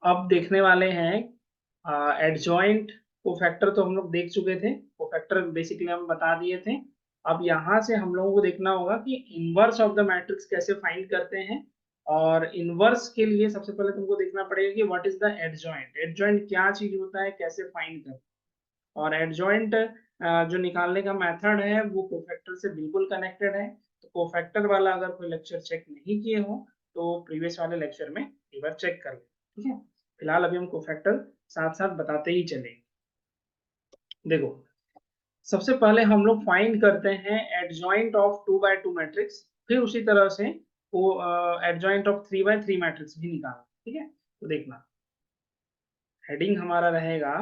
अब देखने वाले हैं एडजॉइंट कोफैक्टर। तो हम लोग देख चुके थे, कोफैक्टर बेसिकली हम बता दिए थे। अब यहाँ से हम लोगों को देखना होगा कि इनवर्स ऑफ द मैट्रिक्स कैसे फाइंड करते हैं। और इनवर्स के लिए सबसे पहले तुमको देखना पड़ेगा कि what is the adjoint. Adjoint क्या चीज होता है, कैसे फाइंड करते हैं। और एडजॉइंट जो निकालने का मेथड है वो कोफैक्टर से बिल्कुल कनेक्टेड है। तो कोफैक्टर वाला अगर कोई लेक्चर चेक नहीं किए हो तो प्रीवियस वाले लेक्चर में एक बार चेक कर ले, ठीक है। फिलहाल अभी हम कोफैक्टर साथ साथ बताते ही चलेंगे। देखो, सबसे पहले हम लोग फाइंड करते हैं एडजॉइंट ऑफ 2x2 मैट्रिक्स। फिर उसी तरह से वो एडजॉइंट ऑफ 3x3 मैट्रिक्स भी निकालना, ठीक है। तो देखना, हेडिंग हमारा रहेगा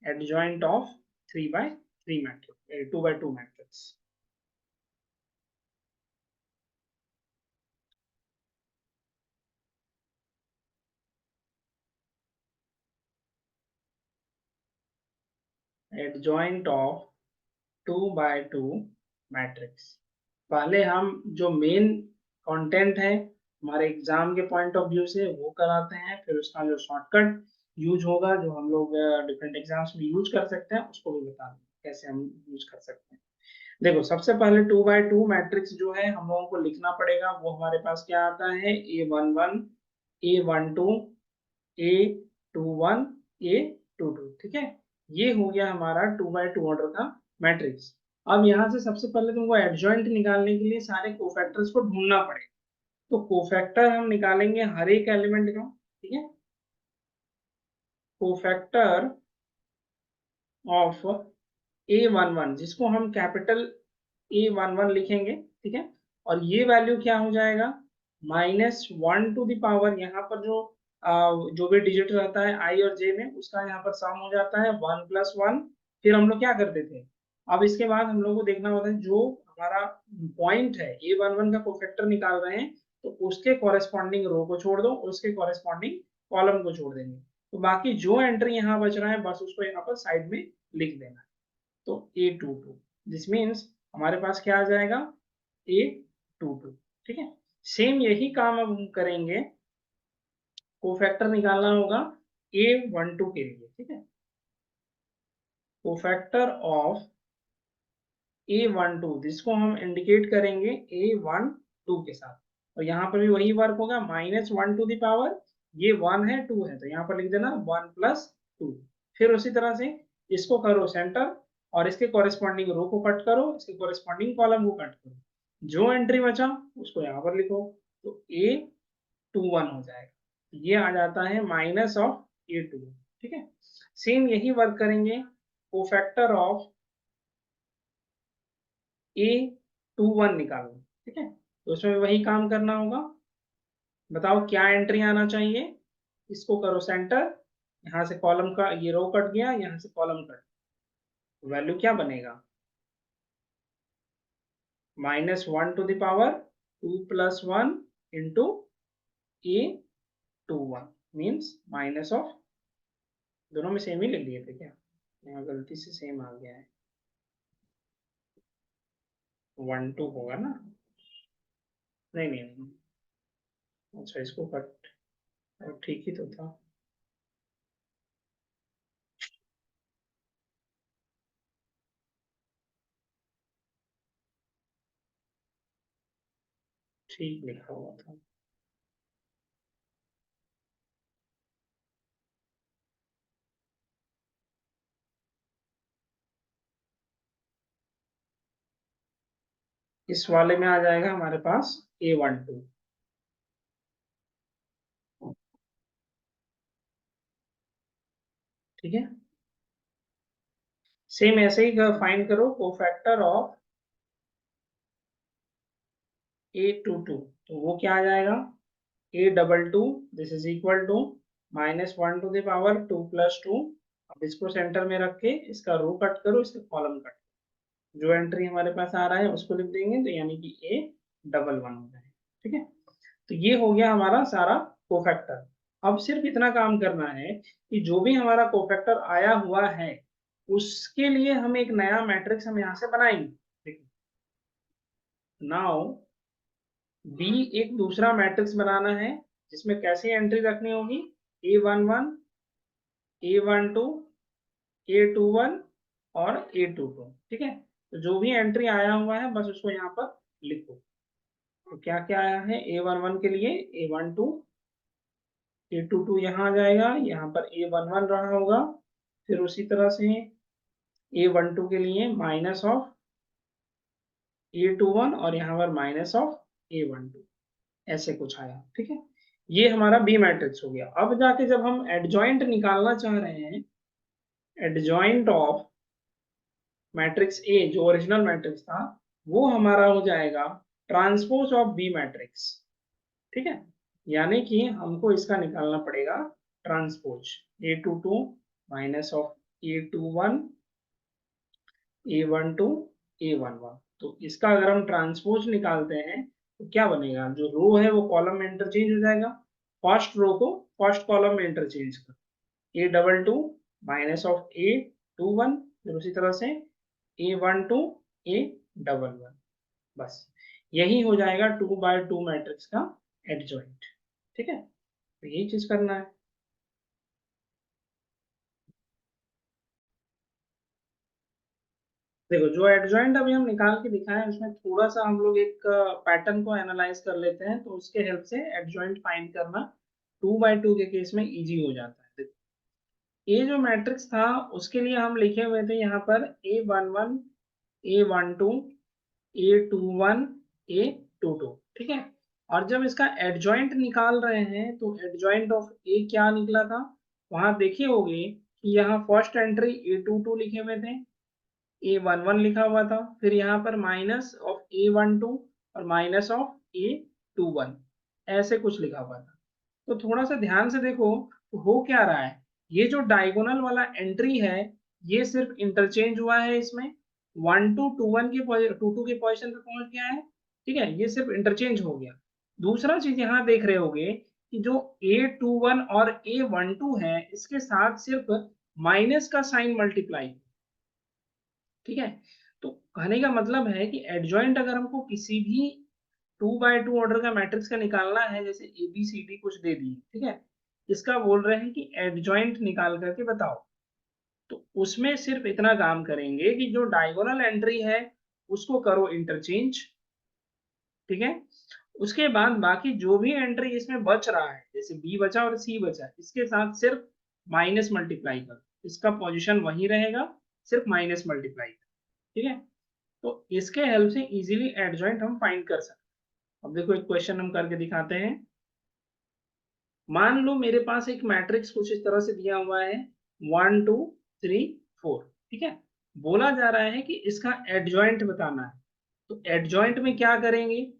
adjoint of 3x3 matrix, 2x2 matrix. Adjoint of 2x2 matrix. पहले हम जो मेन कंटेंट है हमारे एग्जाम के पॉइंट ऑफ व्यू से वो कराते हैं, फिर उसका जो शॉर्टकट यूज होगा जो हम लोग डिफरेंट एग्जाम्स में यूज कर सकते हैं उसको भी बता दें कैसे हम यूज कर सकते हैं। देखो, सबसे पहले 2x2 मैट्रिक्स जो है हम लोगों को लिखना पड़ेगा। वो हमारे पास क्या आता है, A11, A12, A21, A22, ठीक है। ये हो गया हमारा 2x2 ऑर्डर का मैट्रिक्स। अब यहाँ से सबसे पहले तुमको एडजॉइंट निकालने के लिए सारे कोफैक्टर्स को ढूंढना पड़ेगा। तो कोफैक्टर हम निकालेंगे हर एक एलिमेंट का, ठीक है। कोफैक्टर ऑफ A11 जिसको हम कैपिटल A11 लिखेंगे, ठीक है। और ये वैल्यू क्या हो जाएगा, -1 यहाँ पर जो भी डिजिट रहता है आई और जे में उसका यहाँ पर सम हो जाता है 1+1। फिर हम लोग क्या करते थे, अब इसके बाद हम लोग को देखना होता है जो हमारा पॉइंट है A11 का कोफैक्टर निकाल रहे हैं तो उसके कॉरेस्पॉन्डिंग रो को छोड़ दो, उसके कॉरेस्पॉन्डिंग कॉलम को छोड़ देंगे। तो बाकी जो एंट्री यहाँ बच रहा है बस उसको यहाँ पर साइड में लिख देना है। तो A22 दिस मीन्स हमारे पास क्या आ जाएगा, A22, ठीक है। सेम यही काम अब हम करेंगे, कोफैक्टर निकालना होगा A12 के लिए, ठीक है। कोफैक्टर ऑफ A12 जिसको हम इंडिकेट करेंगे A12 के साथ। और यहाँ पर भी वही वर्क होगा, -1 ये 1 है 2 है तो यहाँ पर लिख देना 1+2। फिर उसी तरह से इसको करो सेंटर और इसके कॉरेस्पॉन्डिंग रो को कट करो, इसके कॉरेस्पॉन्डिंग कॉलम को कट करो, जो एंट्री बचा उसको यहाँ पर लिखो। तो A21 हो जाएगा, ये आ जाता है माइनस ऑफ A2, ठीक है। सेम यही वर्क करेंगे कोफैक्टर ऑफ A21 निकालो, ठीक है। तो उसमें वही काम करना होगा। बताओ क्या एंट्री आना चाहिए, इसको करो सेंटर, यहाँ से कॉलम का ये रो कट गया, यहाँ से कॉलम कट, वैल्यू क्या बनेगा, -1 2+1 into A21 means minus of, दोनों में सेम ही लिख दिए थे क्या, यहाँ गलती से सेम आ गया है, 1 2 होगा ना, नहीं नहीं नहीं, अच्छा इसको कट, ठीक ही तो था। ठीक लिखा हुआ था। इस वाले में आ जाएगा हमारे पास A12, ठीक है। सेम ऐसे ही फाइंड करो कोफैक्टर ऑफ A22। तो वो क्या आ जाएगा, A22 this is equal to -1 2+2। अब इसको सेंटर में रख के इसका रो कट करो, इसका कॉलम कट, जो एंट्री हमारे पास आ रहा है उसको लिख देंगे तो यानी कि A11 हो जाएगा, ठीक है। तो ये हो गया हमारा सारा कोफैक्टर। अब सिर्फ इतना काम करना है कि जो भी हमारा कोफैक्टर आया हुआ है उसके लिए हम एक नया मैट्रिक्स हम यहाँ से बनाएंगे। देखिए, नाउ बी एक दूसरा मैट्रिक्स बनाना है जिसमें कैसी एंट्री रखनी होगी, A11, A12, A21 और A22। ठीक है, तो जो भी एंट्री आया हुआ है बस उसको यहाँ पर लिखो। तो क्या क्या आया है, A11 के लिए A12, A22 यहाँ आ जाएगा, यहाँ पर A11 रहा होगा, फिर उसी तरह से A12 के लिए माइनस ऑफ A21 और यहाँ पर माइनस ऑफ A12, ऐसे कुछ आया। ठीक है, ये हमारा बी मैट्रिक्स हो गया। अब जाके जब हम एडजॉइंट निकालना चाह रहे हैं, एडजॉइंट ऑफ मैट्रिक्स ए जो ओरिजिनल मैट्रिक्स था, वो हमारा हो जाएगा ट्रांसपोज ऑफ बी मैट्रिक्स। ठीक है, यानी कि हमको इसका निकालना पड़ेगा transpose, A22 minus of A21, A12, A11। तो इसका अगर हम ट्रांसपोज निकालते हैं तो क्या बनेगा, जो रो है वो कॉलम में इंटरचेंज हो जाएगा, फर्स्ट रो को फर्स्ट कॉलम में इंटरचेंज कर, A22 माइनस ऑफ A21, फिर उसी तरह से A12, A11। बस यही हो जाएगा 2x2 मैट्रिक्स का एडजॉइंट। ठीक है, तो यही चीज करना है। देखो, जो एडजॉइंट अभी हम निकाल के दिखाए उसमें थोड़ा सा हम लोग एक पैटर्न को एनालाइज कर लेते हैं, तो उसके हेल्प से एडजॉइंट फाइंड करना 2x2 के केस में इजी हो जाता है। देखो, ये जो मैट्रिक्स था उसके लिए हम लिखे हुए थे यहाँ पर A11, A12, A21, A22। ठीक है, और जब इसका एडजॉइंट निकाल रहे हैं तो एडजॉइंट ऑफ ए क्या निकला था, वहां देखे होगे कि यहाँ फर्स्ट एंट्री A22 लिखे हुए थे, A11 लिखा हुआ था, फिर यहाँ पर माइनस ऑफ A12 और माइनस ऑफ A21, ऐसे कुछ लिखा हुआ था। तो थोड़ा सा ध्यान से देखो, तो हो क्या रहा है, ये जो डायगोनल वाला एंट्री है ये सिर्फ इंटरचेंज हुआ है, इसमें 1 to 2 1 के 2 2 के पोजीशन पे पहुंच गया है। ठीक है, ये सिर्फ इंटरचेंज हो गया। दूसरा चीज यहाँ देख रहे होगे कि जो A21 और A12 है इसके साथ सिर्फ माइनस का साइन मल्टीप्लाई। ठीक है, तो कहने का मतलब है कि एडजॉइंट अगर हमको किसी भी 2x2 ऑर्डर का मैट्रिक्स का निकालना है, जैसे ABCD कुछ दे दिए, ठीक है, इसका बोल रहे हैं कि एडजॉइंट निकाल करके बताओ, तो उसमें सिर्फ इतना काम करेंगे कि जो डायगोनल एंट्री है उसको करो इंटरचेंज। ठीक है, उसके बाद बाकी जो भी एंट्री इसमें बच रहा है, जैसे बी बचा और सी बचा, इसके साथ सिर्फ माइनस मल्टीप्लाई करो, इसका पोजीशन वही रहेगा, सिर्फ माइनस मल्टीप्लाई। ठीक है, तो इसके हेल्प से इजीली एडजॉइंट हम फाइंड कर सकते हैं। अब देखो, एक क्वेश्चन हम करके दिखाते हैं। मान लो मेरे पास एक मैट्रिक्स कुछ इस तरह से दिया हुआ है 1 2 3 4। ठीक है, बोला जा रहा है कि इसका एडजॉइंट बताना है। तो एडजॉइंट में क्या करेंगे,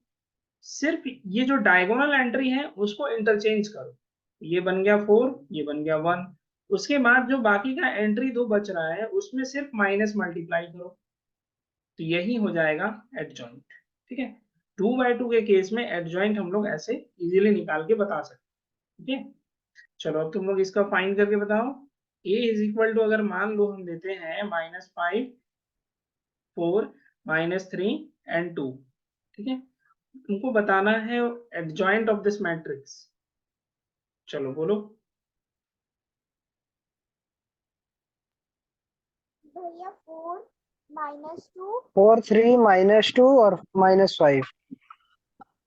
सिर्फ ये जो डायगोनल एंट्री है उसको इंटरचेंज करो, ये बन गया 4, ये बन गया 1। उसके बाद जो बाकी का एंट्री 2 बच रहा है उसमें सिर्फ माइनस मल्टीप्लाई करो, तो यही हो जाएगा एडजॉइंट। ठीक है, 2x2 के केस में एडजॉइंट हम लोग ऐसे इजीली निकाल के बता सकते हैं। ठीक है, चलो अब तुम लोग इसका फाइंड करके बताओ। a इज इक्वल टू, अगर मान लो हम देते हैं -5, 4, -3 एंड 2। ठीक है, तुमको बताना है एडजॉइंट ऑफ दिस मैट्रिक्स। चलो बोलो। भैया 4 - 2 4 3 -2 और -5।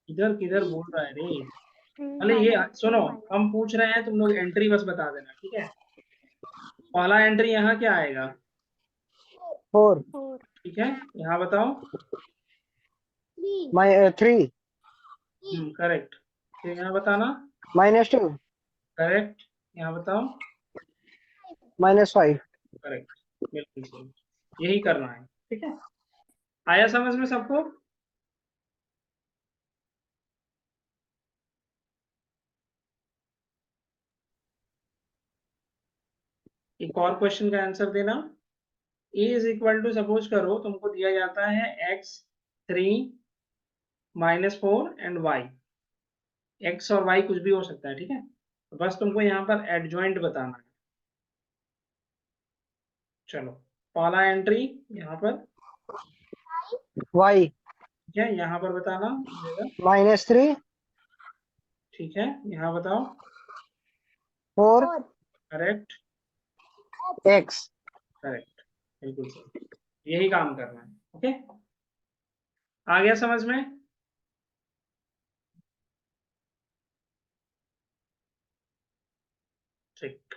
इधर किधर बोल रहा है रे। अरे ये सुनो, हम पूछ रहे हैं, तुम लोग एंट्री बस बता देना। ठीक है, पहला एंट्री यहाँ क्या आएगा, 4 ठीक है, यहाँ बताओ। 3 करेक्ट, फिर यहाँ बताना। -2 करेक्ट, यहाँ बताओ। -5। करेक्ट, बिल्कुल सही, यही करना है। ठीक है, आया समझ में सबको। एक और क्वेश्चन का आंसर देना। ए इज इक्वल टू, सपोज करो तुमको दिया जाता है x3 -4 एंड y, x और y कुछ भी हो सकता है। ठीक है, तो बस तुमको यहाँ पर एडजॉइंट बताना है। चलो, पहला एंट्री यहाँ पर, y ठीक है, यहाँ पर बताना जगह। -3 ठीक है, यहाँ बताओ। 4 करेक्ट, x। करेक्ट, बिल्कुल सही, यही काम करना है। ओके, आ गया समझ में? ठीक,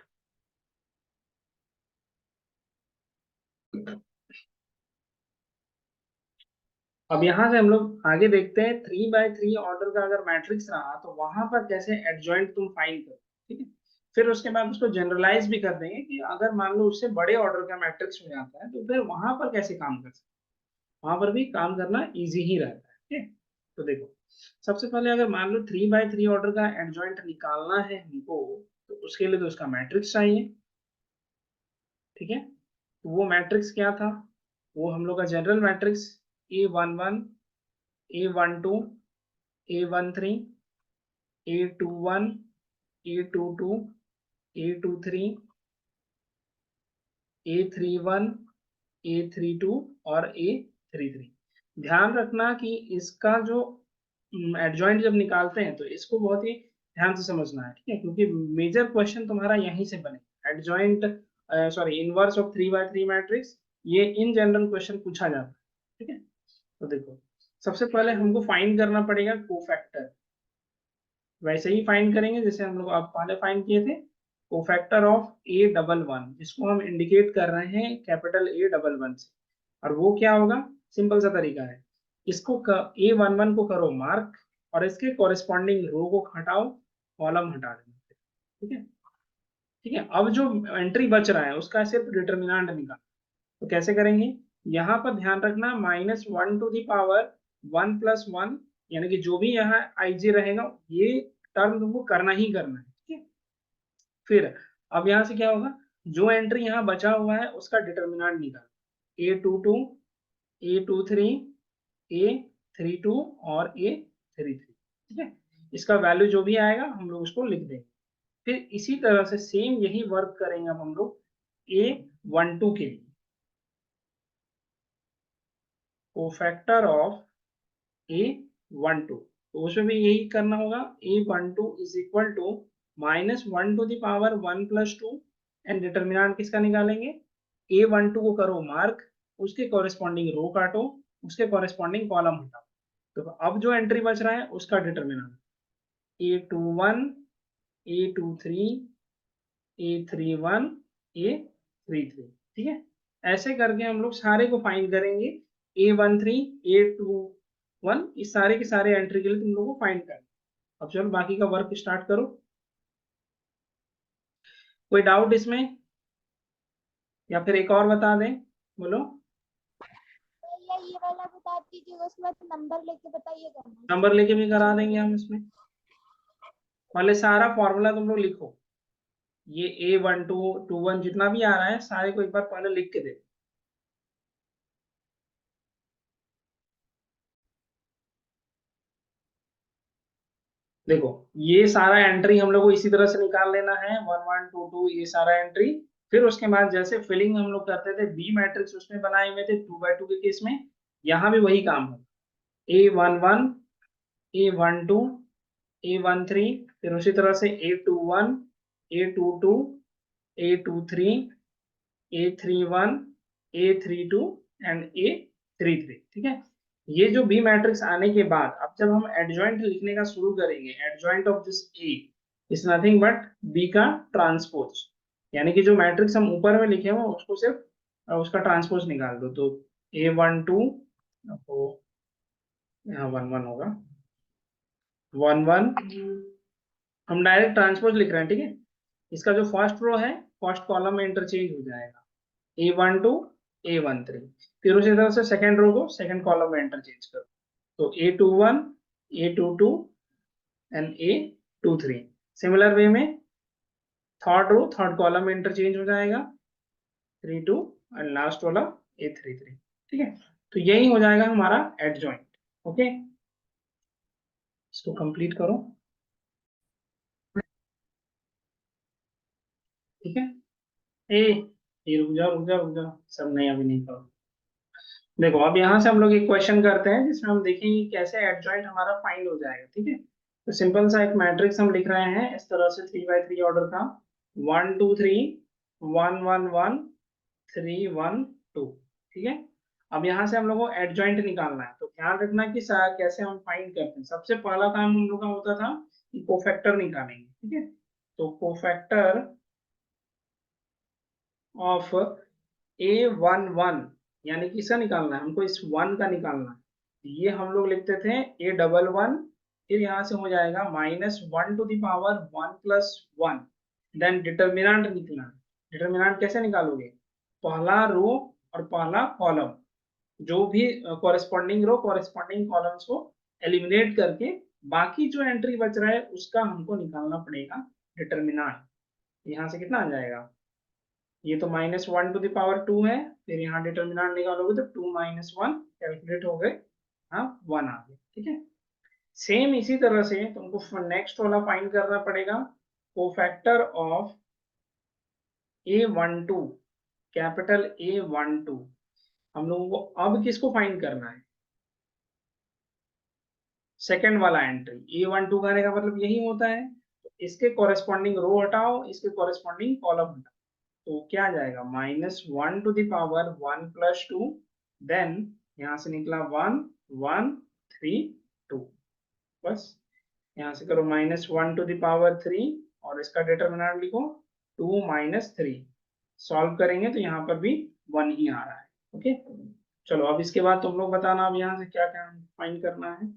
अब यहाँ से हम लोग आगे देखते हैं 3x3 ऑर्डर का अगर मैट्रिक्स रहा तो वहां पर कैसे एडजॉइंट तुम फाइंड करो। ठीक है, फिर उसके बाद उसको जनरलाइज भी कर देंगे कि अगर मान लो उससे बड़े ऑर्डर का मैट्रिक्स हो जाता है तो फिर वहां पर कैसे काम कर सकते हैं, वहां पर भी काम करना इजी ही रहता है। ठीक है, तो देखो, सबसे पहले अगर मान लो 3x3 ऑर्डर का एडजॉइंट निकालना है हमको, तो उसके लिए तो उसका मैट्रिक्स चाहिए। ठीक है, तो वो मैट्रिक्स क्या था? वो हम लोग का general matrix A11, A12, A13, A21, A22, A23, A31, A32 और A33। ध्यान रखना कि इसका जो एडजॉइंट जब निकालते हैं तो इसको बहुत ही ध्यान से समझना है। ठीक है, क्योंकि मेजर क्वेश्चन तुम्हारा यहीं से बने, adjoint, sorry, inverse of 3x3 matrix, ये इन जनरल क्वेश्चन पूछा जाता है। ठीक है, तो देखो, सबसे पहले हमको फाइंड करना पड़ेगा कोफैक्टर। वैसे ही फाइंड करेंगे जैसे हम लोग अब पहले फाइंड किए थे, कोफैक्टर ऑफ A11, जिसको हम इंडिकेट कर रहे हैं कैपिटल A11 से। और वो क्या होगा? सिंपल सा तरीका है, इसको A11 को करो मार्क, और इसके कॉरेस्पॉन्डिंग रो को हटाओ, कॉलम हटा देना। ठीक है, ठीक है, अब जो एंट्री बच रहा है उसका सिर्फ डिटर्मिनेंट निकाल। तो कैसे करेंगे? यहाँ पर ध्यान रखना, -1 to the power 1 + 1, यानी कि जो भी यहाँ IG रहेगा ये टर्म तुमको करना ही करना है। ठीक है, फिर अब यहाँ से क्या होगा, जो एंट्री यहाँ बचा हुआ है उसका डिटर्मिनेंट निकाल, A22, A23, A32 और A33। ठीक है, इसका वैल्यू जो भी आएगा हम लोग उसको लिख देंगे। फिर इसी तरह से सेम यही वर्क करेंगे अब हम लोग A12 के लिए। कोफैक्टर ऑफ A12, तो उसमें भी यही करना होगा, A12 is equal to -1 to the power 1 + 2, and determinant किसका निकालेंगे? A12 को करो मार्क, उसके कॉरेस्पॉन्डिंग रो काटो, उसके कॉरेस्पॉन्डिंग कॉलम हटाओ। तो अब जो एंट्री बच रहा है उसका determinant A21, A23, A31, A33। ठीक है, ऐसे करके हम लोग सारे को फाइंड करेंगे, A13, A21, इस सारे के सारे एंट्री के लिए तुम लोग को फाइंड करना। अब चलो बाकी का वर्क स्टार्ट करो। कोई डाउट इसमें, या फिर एक और बता दें? बोलो। ये वाला बता दीजिएगा, उसके बाद नंबर लेके बताइएगा। नंबर लेके भी करा देंगे हम इसमें। पहले सारा फॉर्मूला तुम लोग लिखो, ये A12, 21 जितना भी आ रहा है सारे को एक बार पहले लिख के दे। देखो, ये सारा एंट्री हम लोग को इसी तरह से निकाल लेना है, 1 1 2 2, ये सारा एंट्री। फिर उसके बाद जैसे फिलिंग हम लोग करते थे बी मैट्रिक्स उसमें बनाए हुए थे 2x2 के केस में, यहाँ भी वही काम है, A11, A12, A13, फिर उसी तरह से A21, A22, A23, A31, A32 and A33। ठीक है, ये जो बी मैट्रिक्स आने के बाद अब जब हम एडजॉइंट लिखने का शुरू करेंगे, adjoint of this A is nothing but B का ट्रांसपोज, यानी कि जो मैट्रिक्स हम ऊपर में लिखे हुए उसको सिर्फ उसका ट्रांसपोज निकाल दो। तो A12, तो यहाँ 1 1 होगा, 1 1, हम डायरेक्ट ट्रांसपोज लिख रहे हैं। ठीक है, इसका जो फर्स्ट रो है फर्स्ट कॉलम में इंटरचेंज हो जाएगा, A12, A13, फिर उसी तरह से सेकंड रो को सेकंड कॉलम में इंटरचेंज करो, तो A21, A22 and A23। Similar way में थर्ड रो थर्ड कॉलम में इंटरचेंज हो जाएगा, 32 एंड लास्ट वाला A33। ठीक है, तो यही हो जाएगा हमारा एडजॉइंट। ओके, इसको कंप्लीट करो। ठीक है, ये रुक जाओ रुक जाओ रुक जाओ, सब नहीं, अभी नहीं करो। देखो, अब यहाँ से हम लोग एक क्वेश्चन करते हैं जिसमें हम देखेंगे कैसे एडजॉइंट हमारा फाइंड हो जाएगा। ठीक है, तो सिंपल सा एक मैट्रिक्स हम लिख रहे हैं इस तरह से 3x3 ऑर्डर का, 1 2 3 1 1 1 3 1 2। ठीक है, अब यहाँ से हम लोग को एडजॉइंट निकालना है, तो ध्यान रखना कि कैसे हम फाइंड करते हैं। सबसे पहला काम हम लोग का होता था कि कोफैक्टर निकालेंगे। ठीक है, तो कोफैक्टर ऑफ A11 यानी कि इसका निकालना है हमको, इस वन का निकालना है। ये हम लोग लिखते थे A11, फिर यहाँ से हो जाएगा -1 to the power 1 plus 1, then determinant निकलना। डिटर्मिनेंट कैसे निकालोगे, पहला रो और पहला कॉलम, जो भी कॉरेस्पॉन्डिंग रो कॉरेस्पॉन्डिंग कॉलम्स को एलिमिनेट करके बाकी जो एंट्री बच रहा है उसका हमको निकालना पड़ेगा डिटर्मिनेंट। यहाँ से कितना आ जाएगा, ये तो -1 टू द पावर 2 है, फिर यहाँ डिटर्मिनेंट निकालोगे तो 2 - 1 कैलकुलेट हो गए, हाँ 1 आ गए। ठीक है, सेम इसी तरह से तुमको नेक्स्ट वाला फाइंड करना पड़ेगा, cofactor of A12, capital A12। हम लोगों को अब किसको फाइंड करना है, सेकंड वाला एंट्री। A12 करने का मतलब यही होता है, तो इसके कॉरेस्पॉन्डिंग रो हटाओ, इसके कॉरेस्पॉन्डिंग कॉलम हटाओ, तो क्या आ जाएगा -1 to the power 1 plus 2, then यहाँ से निकला 1 1 3 2। बस यहाँ से करो -1 टू द पावर 3 और इसका डिटर्मिनेंट लिखो 2 - 3। सॉल्व करेंगे तो यहाँ पर भी 1 ही आ रहा है। ओके, चलो अब इसके बाद तुम लोग बताना अब यहाँ से क्या क्या फाइंड करना है।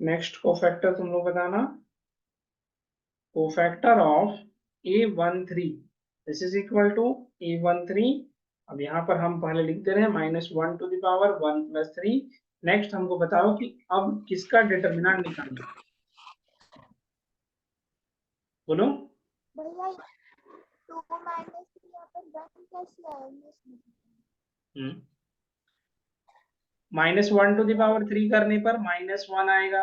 नेक्स्ट कोफैक्टर तुम लोग बताना, cofactor of A13, this is equal to A13। अब यहाँ पर हम पहले लिख दे रहे हैं -1 to the power 1 plus 3। Next हमको बताओ कि अब किसका डिटर्मिनेंट निकालना है, बोलो। भैया 2 माइनस 3 यहाँ पर 1 कैसे आएंगे इसमें? -1 टू द पावर 3 करने पर -1 आएगा,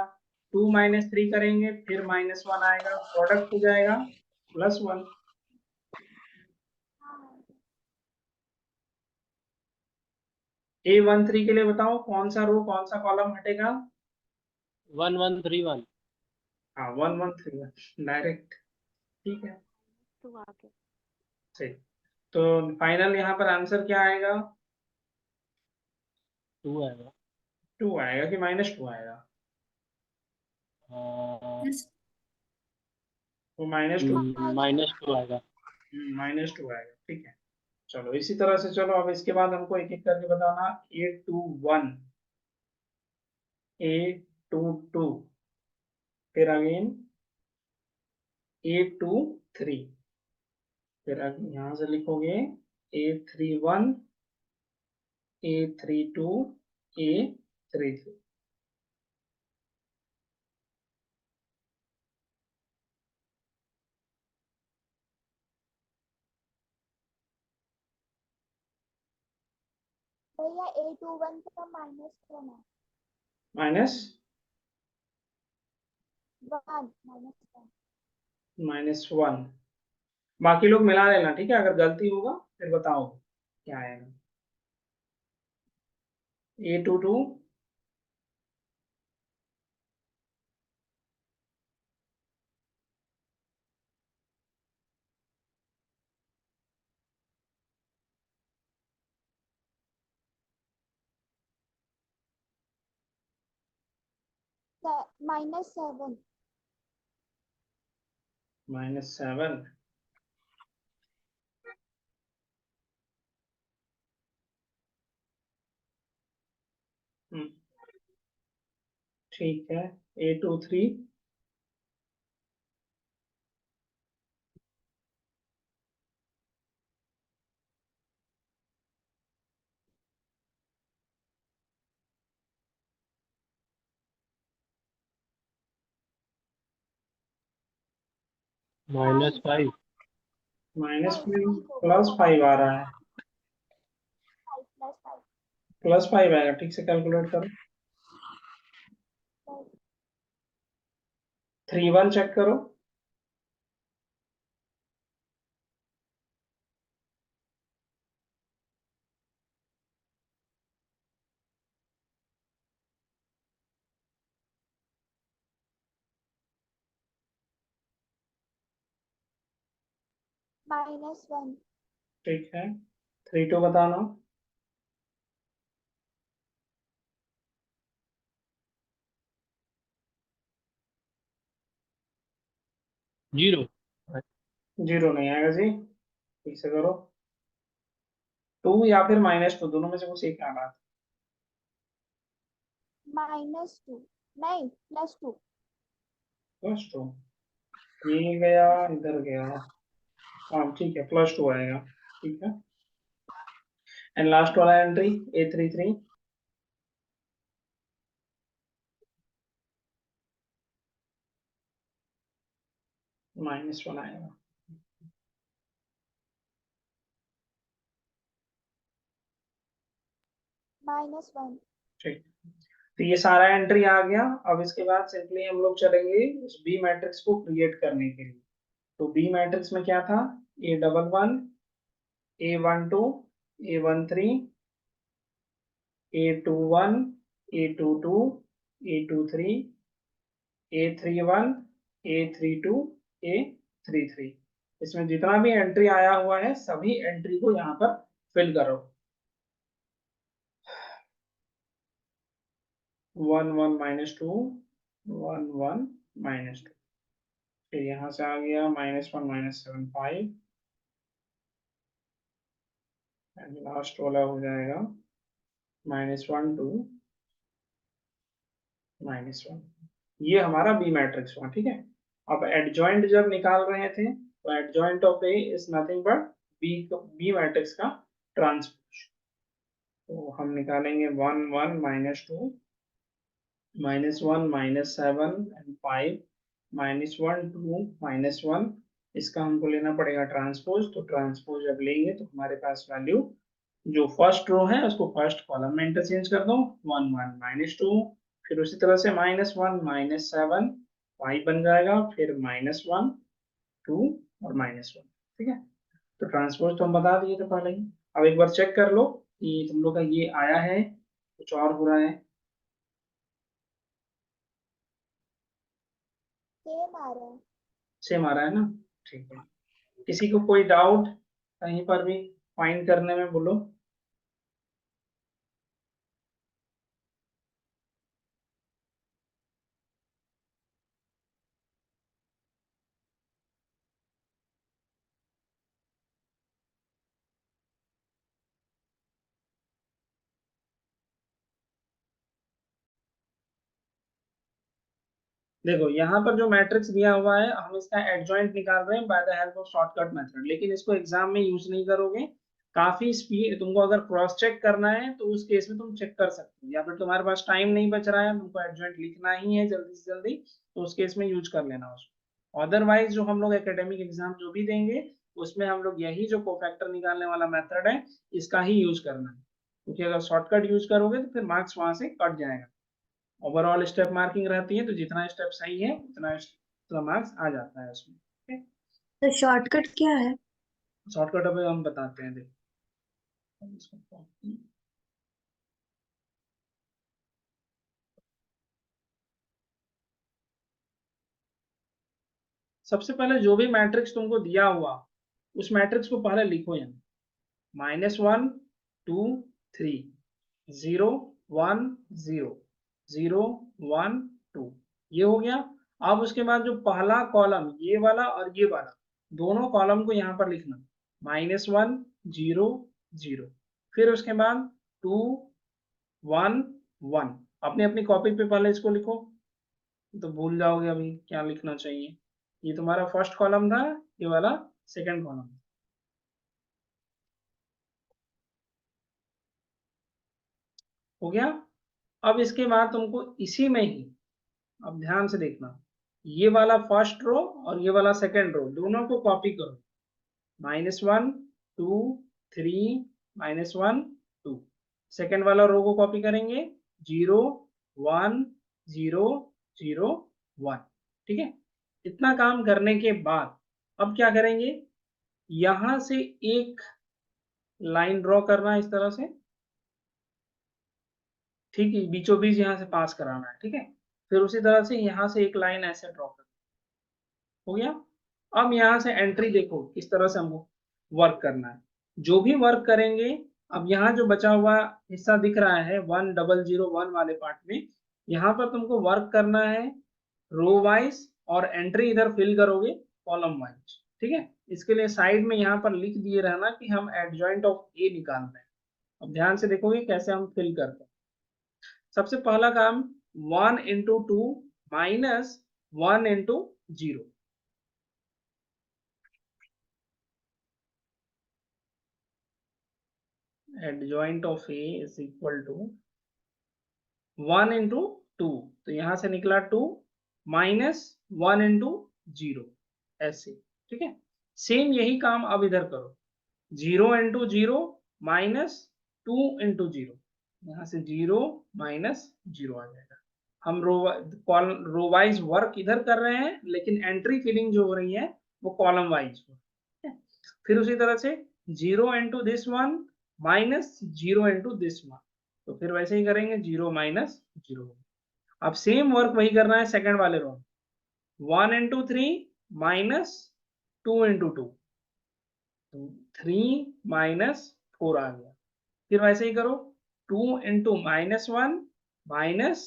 2 - 3 करेंगे फिर -1 आएगा, प्रोडक्ट हो जाएगा +1। हाँ A13 के लिए बताओ कौन सा रो कौन सा कॉलम हटेगा। 1131। हाँ 1131 डायरेक्ट। ठीक है, 2 आ गए। सही। तो फाइनल यहाँ पर आंसर क्या आएगा, 2 आएगा। 2 आएगा कि -2 आएगा, तो -2, -2 आएगा। -2 आएगा। ठीक है, चलो इसी तरह से चलो अब इसके बाद हमको एक एक करके बताना। A21 A22, फिर अगेन A23, फिर यहाँ से लिखोगे A31 A32 A33। भैया A21 का माइनस करना है, माइनस 1 -1। -1, बाकी लोग मिला लेना। ठीक है, अगर गलती होगा फिर बताओ क्या आएगा। A22 -7। -7, ठीक है। A23 -5। -5 होगा +5 आ रहा है, 5 + 5 +5 आएगा। ठीक से कैलकुलेट करो, 3 1 चेक करो। -1 ठीक है, 3 2 बताना। जीरो। 0 नहीं आएगा जी, ठीक से करो। 2 या फिर -2, दोनों में से कुछ एक आना। -2 नहीं +2 +2, ये गया इधर गया। हाँ ठीक है, +2 आएगा, ठीक है। एंड लास्ट वाला एंट्री A33, -1 आएगा। -1 ठीक, तो ये सारा एंट्री आ गया। अब इसके बाद सिंपली हम लोग चलेंगे उस बी मैट्रिक्स को क्रिएट करने के लिए। तो बी मैट्रिक्स में क्या था, A11, A12, A13, A21, A22, A23, A31, A32, A33। इसमें जितना भी एंट्री आया हुआ है सभी एंट्री को यहाँ पर फिल करो। 1 1 -2, 1 1 -2, फिर यहाँ से आ गया -1 -7 5, एंड लास्ट वाला हो जाएगा -1 2 -1। ये हमारा बी मैट्रिक्स हुआ, ठीक है। अब एडजॉइंट जब निकाल रहे थे तो adjoint of A is nothing but B matrix का ट्रांसपोज। तो हम निकालेंगे 1 1 -2, -1 -7 एंड 5, -1 2 -1। इसका हमको लेना पड़ेगा ट्रांसपोज। तो ट्रांसपोज जब लेंगे तो हमारे पास वैल्यू जो फर्स्ट रो है उसको फर्स्ट कॉलम में इंटरचेंज कर दो, 1 1 -2, फिर उसी तरह से -1 -7 5 बन जाएगा, फिर -1 2 और -1, ठीक है। तो ट्रांसपोज तो हम बता दिए थे पहले ही। अब एक बार चेक कर लो कि तुम लोग का ये आया है, कुछ और हो रहा है। सेम आ रहा है। सेम आ रहा है ना, ठीक है। किसी को कोई डाउट कहीं पर भी फाइंड करने में बोलो। देखो यहाँ पर जो मैट्रिक्स दिया हुआ है हम इसका एडजॉइंट निकाल रहे हैं by the help of shortcut method, लेकिन इसको एग्जाम में यूज नहीं करोगे। काफी स्पीड तुमको अगर क्रॉस चेक करना है तो उस केस में तुम चेक कर सकते हो, या फिर तुम्हारे पास टाइम नहीं बच रहा है, तुमको एडजॉइंट लिखना ही है जल्दी से जल्दी, तो उस केस में यूज कर लेना उसको। अदरवाइज जो हम लोग एकेडमिक एग्जाम जो भी देंगे उसमें हम लोग यही जो कोफैक्टर निकालने वाला मेथड है इसका ही यूज करना है, क्योंकि अगर शॉर्टकट यूज करोगे तो फिर मार्क्स वहां से कट जाएगा। ओवरऑल स्टेप मार्किंग रहती है, तो जितना स्टेप सही है उतना मार्क्स आ जाता है उसमें, ठीक है। तो शॉर्टकट क्या है? शॉर्टकट अभी हम बताते हैं, देखो। सबसे पहले जो भी मैट्रिक्स तुमको दिया हुआ उस मैट्रिक्स को पहले लिखो यहाँ। -1 2 3 0 1 0 0 1 2, ये हो गया। अब उसके बाद जो पहला कॉलम ये वाला और ये वाला दोनों कॉलम को यहाँ पर लिखना, -1 0 0, फिर उसके बाद 2 1 1। अपनी अपनी कॉपी पे पहले इसको लिखो, तो भूल जाओगे अभी क्या लिखना चाहिए। ये तुम्हारा फर्स्ट कॉलम था, ये वाला सेकंड कॉलम। हो गया। अब इसके बाद तुमको इसी में ही, अब ध्यान से देखना, ये वाला फर्स्ट रो और ये वाला सेकंड रो दोनों को कॉपी करो। -1 2 3 -1 2। सेकंड वाला रो को कॉपी करेंगे, 0 1 0 0 1, ठीक है। इतना काम करने के बाद अब क्या करेंगे, यहां से एक लाइन ड्रॉ करना है इस तरह से, ठीक है, बीचों बीच यहाँ से पास कराना है, ठीक है। फिर उसी तरह से यहाँ से एक लाइन ऐसे ड्रॉ करना। हो गया। अब यहाँ से एंट्री देखो किस तरह से हमको वर्क करना है। जो भी वर्क करेंगे, अब यहाँ जो बचा हुआ हिस्सा दिख रहा है 1001 वाले पार्ट में, यहाँ पर तुमको वर्क करना है रो वाइज और एंट्री इधर फिल करोगे कॉलम वाइज। ठीक है, इसके लिए साइड में यहाँ पर लिख दिए रहना कि हम एडजॉइंट ऑफ ए निकाल रहे हैं। अब ध्यान से देखोगे कैसे हम फिल करते हैं। सबसे पहला काम 1 into 2 minus 1 into 0। Adjoint of A is equal to 1 into 2, तो यहां से निकला 2 माइनस 1 इंटू 0, ऐसे। ठीक है, सेम यही काम अब इधर करो, 0 इंटू 0 माइनस 2 इंटू 0, यहाँ से 0 माइनस 0 आ जाएगा। हम रो वाइज वर्क इधर कर रहे हैं, लेकिन एंट्री फिलिंग जो हो रही है वो कॉलम वाइज हो। फिर उसी तरह से 0 into this one minus 0 into this one, तो फिर वैसे ही करेंगे 0 माइनस 0। अब सेम वर्क वही करना है सेकंड वाले रो में, 1 इंटू 3 माइनस 2 इंटू 2, 3 माइनस 4 आ गया। फिर वैसे ही करो 2 इंटू माइनस 1 माइनस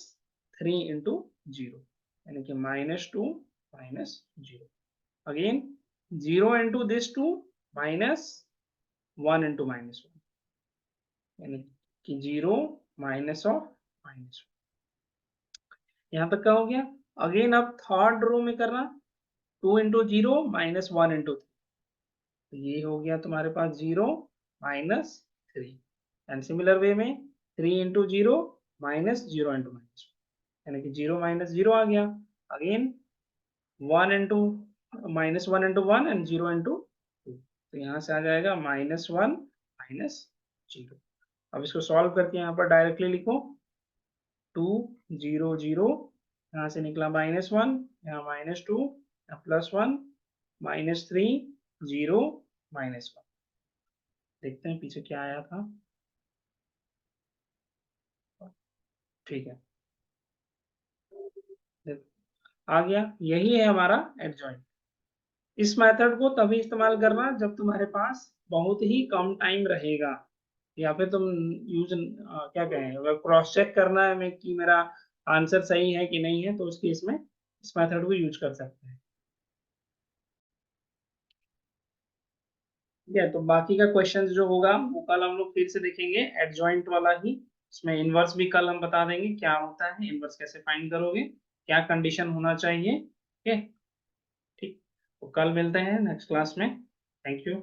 3 इंटू 0, यानी कि minus 2 minus 0। Again 0 into this 2 minus 1 into minus 1, यानी कि 0 माइनस ऑफ माइनस 1। यहाँ तक का हो गया। अगेन अब थर्ड रो में करना 2 इंटू 0 माइनस 1 इंटू 3, तो ये हो गया तुम्हारे पास 0 माइनस 3। एंड सिमिलर वे में 3 इंटू 0 माइनस 0 इंटू माइनस 1, यानी कि 0 माइनस 0 आ गया। Again 1 into minus 1 into 1 and 0 into 2, तो यहाँ से आ जाएगा माइनस 1 माइनस 0। अब इसको सॉल्व करके यहाँ पर डायरेक्टली लिखो 2 0 0, यहाँ से निकला -1, यहाँ -2, यहाँ +1, -3 0 -1। देखते हैं पीछे क्या आया था। ठीक है, आ गया। यही है हमारा एडजॉइंट। इस मेथड को तभी इस्तेमाल करना जब तुम्हारे पास बहुत ही कम टाइम रहेगा, या फिर तुम यूज क्या कहें, अगर क्रॉस चेक करना है मैं कि मेरा आंसर सही है कि नहीं है, तो उसके इसमें इस मेथड को यूज कर सकते हैं। ठीक है, तो बाकी का क्वेश्चन जो होगा वो कल हम लोग फिर से देखेंगे, एडजॉइंट वाला ही। इसमें इनवर्स भी कल हम बता देंगे क्या होता है, इनवर्स कैसे फाइंड करोगे, क्या कंडीशन होना चाहिए। ठीक है, ठीक, तो कल मिलते हैं नेक्स्ट क्लास में। Thank you.